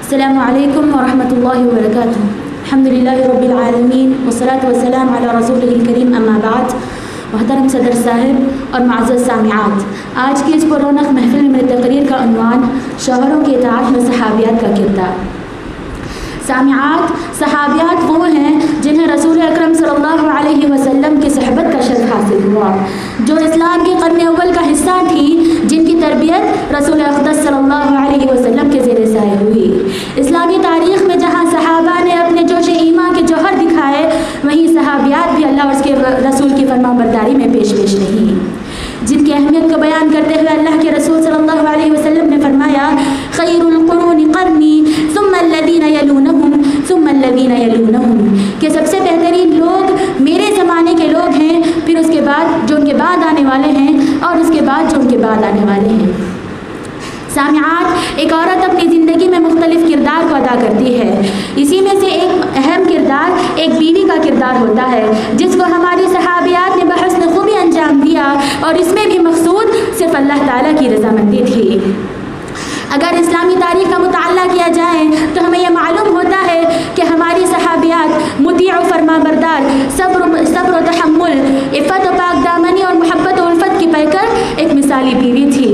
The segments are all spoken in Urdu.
السلام علیکم ورحمۃ اللہ وبرکاتہ. الحمدللہ رب العالمین والصلاة والسلام علی رسولہ الکریم، اما بعد. محترم صدر صاحب اور معزز سامعات، آج کی اس پررونق محفل میں تقریر کا عنوان شوہروں کی اطاعت میں صحابیات کا کردار. سامعات، صحابیات وہ ہیں جنہیں رسول اکرم صلی اللہ علیہ وسلم کی صحبت کا شرف حاصل ہوا، جو اسلام کے قرن اول کا حصہ تھی، جن کی تربیت رسول اقدس صلی اللہ علیہ وسلم کے زیر سایہ ہوئی. اسلامی تاریخ میں جہاں صحابہ نے اپنے جوش ایمان کے جوہر دکھائے، وہیں صحابیات بھی اللہ اور اس کے رسول کی فرمانبرداری میں پیش نہیں، جن کی اہمیت کو بیان کرتے ہوئے اللہ کے رسول صلی اللہ علیہ وسلم نے فرمایا: خیر القرون قرنی ثم الذین یلونہم ثم الذین یلونہم، کہ سب سے بہترین لوگ میرے زمانے کے لوگ ہیں، پھر اس کے بعد جو ان کے بعد آنے والے ہیں، اور اس کے بعد جو ان کے بعد آنے والے ہیں. سامعات، ایک عورت اپنی زندگی میں مختلف کردار کو ادا کرتی ہے. اسی میں سے ایک اہم کردار ایک بیوی کا کردار ہوتا ہے، جس کو ہماری صحابیات نے بحسن خوبی انجام دیا، اور اس میں بھی مقصود صرف اللہ تعالیٰ کی رضامندی تھی. اگر اسلامی تاریخ کا مطالعہ کیا جائے تو ہمیں یہ معلوم ہوتا ہے کہ ہماری صحابیات مطیع و فرما بردار، صبر و تحمل، عفت و پاک دامنی اور محبت و الفت کی پیکر ایک مثالی بیوی تھی.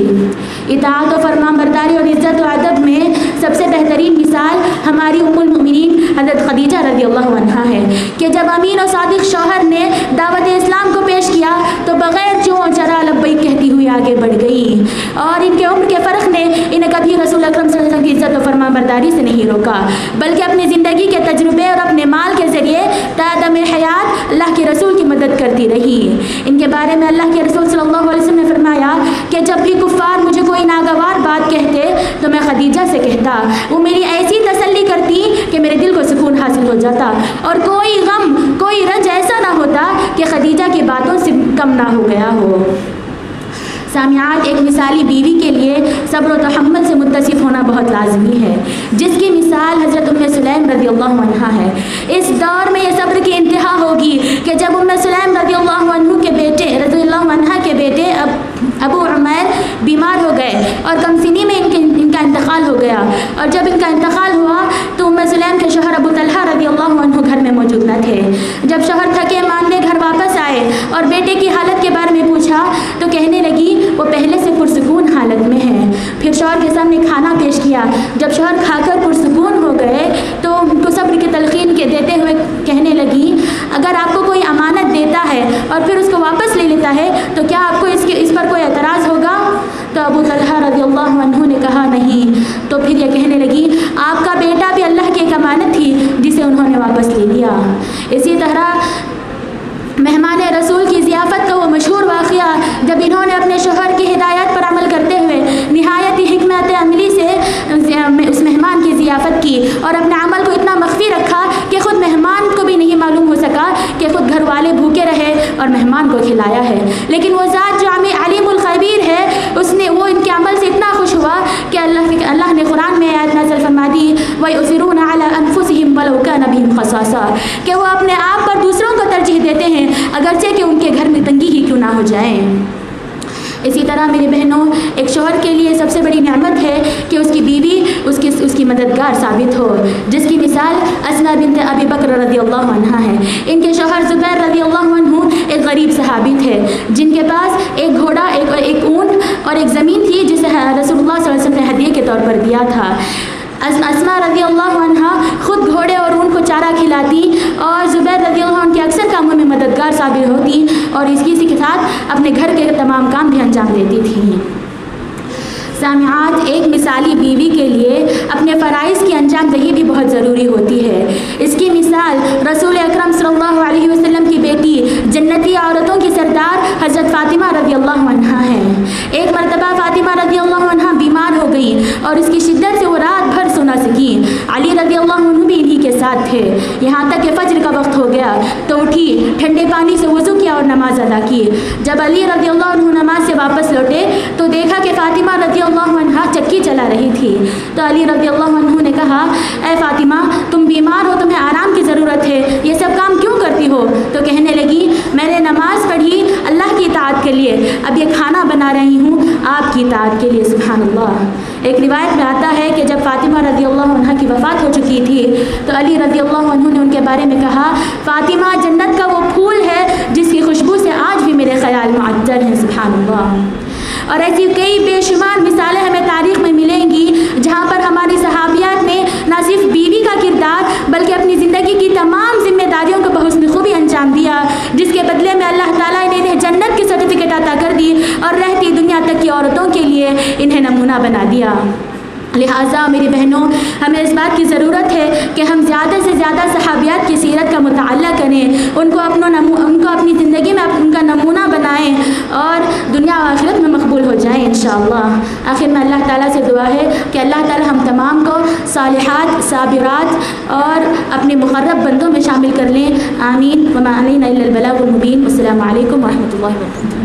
اطاعت و فرما برداری اور عزت و ادب میں سب سے بہترین مثال ہماری ام المؤمنین حضرت خدیجہ رضی اللہ عنہا ہے، کہ جب امین و صادق شوہر نے دعوت اسلام کو پیش کیا تو بغیر جو چرا لبیک کہتی ہوئی آگے بڑھ گئی، اور ان کے عمر کے فرق نے انہیں کبھی رسول اکرم صلی اللہ علیہ وسلم کی عزت و فرما برداری سے نہیں روکا، بلکہ اپنی زندگی کے تجربے اور اپنے مال کے ذریعے تا دم حیات اللہ کے رسول کی مدد کرتی رہی. ان کے بارے میں اللہ کے رسول صلی اللہ علیہ وسلم نے فرمایا کہ جب بھی کفار مجھے کوئی ناگوار بات کہتے تو میں خدیجہ سے کہتا، وہ میری ایسی تسلی کرتی کہ میرے دل کو سکون حاصل ہو جاتا، اور کوئی غم کوئی رنج ایسا نہ ہوتا کہ خدیجہ کی باتوں سے کم نہ ہو گیا ہو. سامعات، ایک مثالی بیوی کے لیے صبر و تحمل سے متصف ہونا بہت لازمی ہے، جس کی مثال حضرت ام سلیم رضی اللہ عنہا ہے. اس دور میں یہ صبر کی انتہا ہوگی کہ جب ام سلیم رضی اللہ عنہ کے بیٹے ابو عمیر بیمار ہو گئے اور کم سنی میں ان کا انتقال ہو گیا، اور جب ان کا انتقال ہوا تو ام سلیم کے شوہر ابو طلحہ رضی اللہ عنہ گھر میں موجود نہ تھے. جب شوہر تھکے ماندے گھر واپس آئے اور بیٹے کی حالت کے بارے میں پوچھا تو کہنے لگی وہ پہلے سے پرسکون حالت میں ہے. پھر شوہر کے سامنے کھانا پیش کیا. جب شوہر کھا کر پرسکون ہو گئے تو ان کو صبر کی تلقین کے دیتے ہوئے کہنے لگی، اگر آپ کو کوئی امانت دیتا ہے اور پھر اس کو واپس لے لیتا ہے تو کیا آپ کو اس پر کوئی اعتراض ہوگا؟ تو ابو طلحہ رضی اللہ عنہ نے کہا نہیں. تو پھر یہ کہنے لگی، آپ کا بیٹا بھی اللہ کی ایک امانت تھی جسے انہوں نے واپس لے لیا. اسی طرح مہمان رسول کی ضیافت کا وہ مشہور واقعہ، جب انہوں نے اپنے شوہر کی ہدایت پر عمل کرتے ہوئے نہایت ہی حکمت عملی سے اس مہمان کی ضیافت کی اور اپنے عمل کو اتنا مخفی رکھا کہ خود مہمان کو بھی نہیں معلوم ہو سکا کہ خود گھر والے بھوکے رہے اور مہمان کو کھلایا ہے. لیکن وہ ذات جو علیم الخبیر ہے، وہ ان کے عمل سے اتنا خوش ہوا کہ اللہ نے قرآن میں آیت نازل فرما دی، وَيُؤْثِرُونَ عَلَىٰ أَنفُسِهِمْ وَلَوْ كَانَ بِهِمْ خَصَاصَةٌ، کہ وہ اپنے آپ پر دوسروں کو ترجیح دیتے ہیں اگرچہ کہ ان کے گھر میں تنگی ہی کیوں نہ ہو جائے. اسی طرح میری بہنوں، ایک شوہر کے لیے سب سے بڑی نعمت ہے کہ اس کی بیوی اس کی مددگار ثابت ہو، جس کی مثال اسماء بنت ابی بکر رضی اللہ عنہا ہے. ان کے شوہر زبیر رضی اللہ عنہ ایک غریب صحابی تھے، جن کے پاس ایک گھوڑا، ایک اونٹ اور ایک زمین تھی جسے رسول اللہ صلی اللہ علیہ وسلم نے ہدیے کے طور پر دیا تھا. اسماء رضی اللہ عنہا خود گھوڑے اور اونٹ کو چارہ کھلاتی، اور زبیر رضی اللہ عنہ کے اکثر کاموں میں مددگار ثابت ہوتی، اور اسی کے ساتھ اپنے گھر کے تمام کام بھی انجام دیتی تھیں. سامعات، ایک مثالی بیوی کے لیے اپنے فرائض کی انجام دہی بھی بہت ضروری ہوتی ہے. اس کی مثال رسول اکرم صلی اللہ علیہ وسلم کی بیٹی، جنتی عورتوں کی سردار حضرت فاطمہ رضی اللہ عنہا ہے. ایک مرتبہ فاطمہ رضی اللہ عنہا بیمار ہو گئی اور اس کی شدت سے وہ رات بھر سو نہ سکی. علی رضی اللہ عنہ بھی انہی کے ساتھ تھے. یہاں تک کہ فجر کا وقت ہو گیا تو اٹھی، ٹھنڈے پانی سے وضو کیا اور نماز ادا کی. جب علی رضی اللہ عنہ نماز سے واپس لوٹے تو دیکھا کہ فاطمہ رضی اللہ عنہا چکی چلا رہی تھی. تو علی رضی اللہ عنہ نے کہا، اے فاطمہ، تم بیمار ہو، تمہیں آرام کی ضرورت ہے، یہ سب کام کیوں کرتی ہو؟ تو کہنے لگی، میں نے نماز پڑھی اللہ کی اطاعت کے لیے، اب یہ کھانا بنا رہی ہوں آپ کی اطاعت کے لیے. سبحان اللہ. ایک روایت میں آتا ہے کہ جب فاطمہ رضی اللہ عنہ کی وفات ہو چکی تھی تو علی رضی اللہ عنہ نے ان کے بارے میں کہا فاطمہ جنت کا وہ پھول ہے جس کی خوشبو سے آج بھی میرے خیال معطر ہیں. سبحان اللہ. اور ایسی کئی بے شمار مثالیں ہمیں تاریخ میں ملیں گی جہاں پر ہماری صحابیات نے نہ صرف بیوی کا کردار بلکہ اپنی زندگی کی تمام ذمہ داریوں کو بحسن خوبی انجام دیا، جس کے بدلے میں اللہ تعالیٰ نے انہیں جنت کی سرٹیفکیٹ عطا کر دی اور رہتی دنیا تک کی عورتوں کے لیے انہیں نمونہ بنا دیا. لہٰذا میری بہنوں، ہمیں اس بات کی ضرورت ہے کہ ہم زیادہ سے زیادہ صحابیات کی سیرت کا مطالعہ کریں، ان کو اپنی زندگی میں ان کا نمونہ بنائیں اور دنیا و آخرت میں مقبول ہو جائیں انشاءاللہ. آخر میں اللہ تعالیٰ سے دعا ہے کہ اللہ تعالیٰ ہم تمام کو صالحات، صابرات اور اپنے مقرب بندوں میں شامل کر لیں. آمین. وما علینا الا البلاغ المبین. السلام علیکم ورحمۃ اللہ وبرکاتہ.